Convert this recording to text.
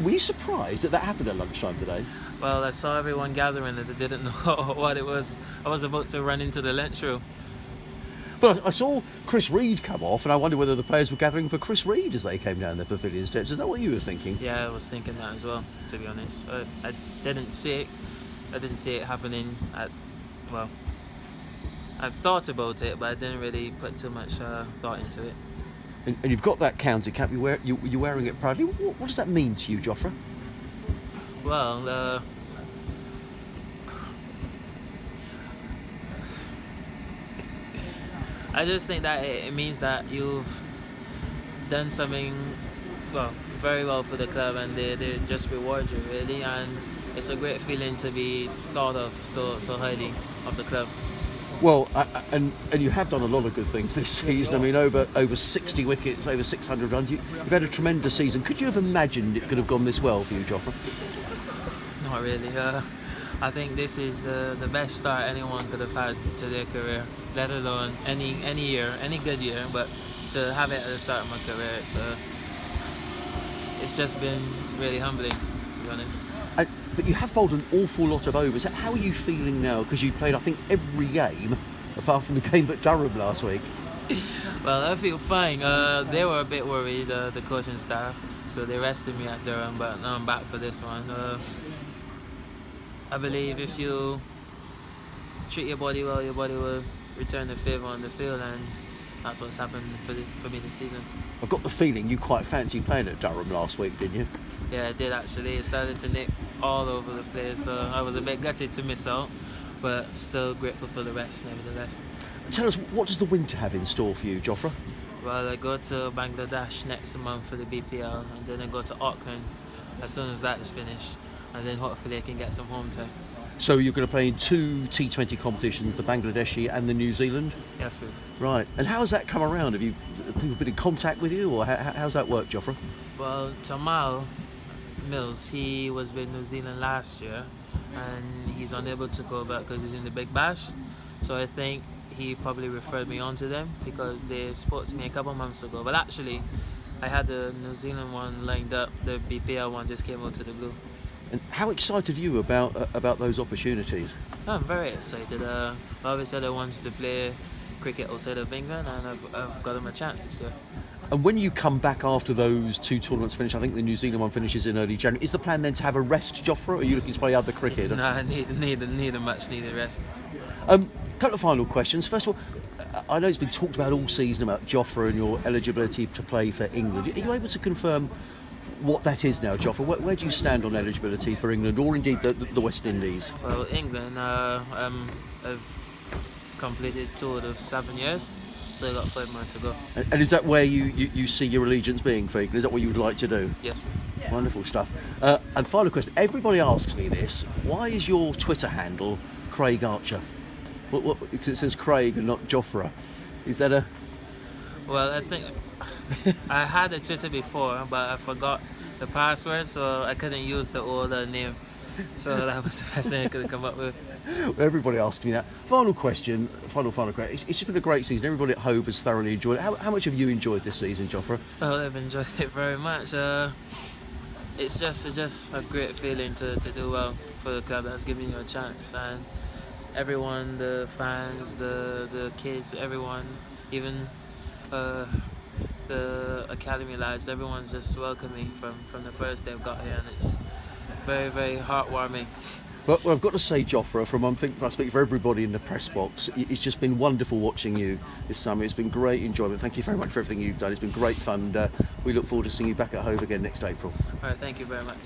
Were you surprised that happened at lunchtime today? Well, I saw everyone gathering and they didn't know what it was. I was about to run into the lunchroom. But I saw Chris Reed come off, and I wondered whether the players were gathering for Chris Reed as they came down the pavilion steps. Is that what you were thinking? Yeah, I was thinking that as well, to be honest. I didn't see it. I didn't see it happening well, I've thought about it, but I didn't really put too much thought into it. And you've got that county cap, you're wearing it proudly. What does that mean to you, Jofra? Well, I just think that it means that you've done something, well, very well for the club, and they just reward you, really, and it's a great feeling to be thought of so highly of the club. Well, and you have done a lot of good things this season. I mean, over 60 wickets, over 600 runs. You've had a tremendous season. Could you have imagined it could have gone this well for you, Jofra? Not really. I think this is the best start anyone could have had to their career, let alone any year, any good year. But to have it at the start of my career, it's just been really humbling, to be honest. But you have bowled an awful lot of overs. How are you feeling now? Because you played, I think, every game apart from the game at Durham last week. Well, I feel fine. They were a bit worried, the coaching staff, so they rested me at Durham, but now I'm back for this one. I believe if you treat your body well, your body will return the favour on the field, and that's what's happened for me this season. I've got the feeling you quite fancied playing at Durham last week, didn't you? Yeah, I did actually. It started to nip all over the place, so I was a bit gutted to miss out, but still grateful for the rest, nevertheless. Tell us, what does the winter have in store for you, Jofra? Well, I go to Bangladesh next month for the BPL, and then I go to Auckland as soon as that is finished, and then hopefully I can get some home time. So you're going to play in two T20 competitions, the Bangladeshi and the New Zealand? Yes, please. Right. And how has that come around? Have people been in contact with you, or how's that work, Jofra? Well, Tamal Mills, he was with New Zealand last year, and he's unable to go back because he's in the Big Bash. So I think he probably referred me on to them because they spoke to me a couple months ago. But actually, I had the New Zealand one lined up. The BPL one just came out of the blue. And how excited are you about those opportunities? I'm very excited. Obviously, I wanted to play cricket outside of England, and I've got him a chance this year. And when you come back after those two tournaments finish, I think the New Zealand one finishes in early January, is the plan then to have a rest, Jofra, or are you looking to play other cricket? No, I need a much needed rest. Couple of final questions. First of all, I know it's been talked about all season about Jofra and your eligibility to play for England. Are you able to confirm what that is now, Jofra? Where do you stand on eligibility for England, or indeed the West Indies? Well, England, I've completed 2 out of 7 years, so I've got 5 more to go. And is that where you see your allegiance being for England? Is that what you would like to do? Yes. Wonderful stuff. And final question, everybody asks me this, why is your Twitter handle Craig Archer? Because it says Craig and not Jofra. Is that a... Well, I think I had a Twitter before, but I forgot the password, so I couldn't use the older name. So that was the best thing I could have come up with. Well, everybody asks me that. Final question. It's just been a great season. Everybody at Hove has thoroughly enjoyed it. How much have you enjoyed this season, Jofra? Well, I've enjoyed it very much. It's just a great feeling to do well for the club that's giving you a chance, and everyone, the fans, the kids, everyone, even the academy lads, everyone's just welcoming from the first day I've got here, and it's very, very heartwarming. Well, I've got to say, Jofra, I speak for everybody in the press box, it's just been wonderful watching you this summer. It's been great enjoyment. Thank you very much for everything you've done. It's been great fun. We look forward to seeing you back at Hove again next April. All right, thank you very much.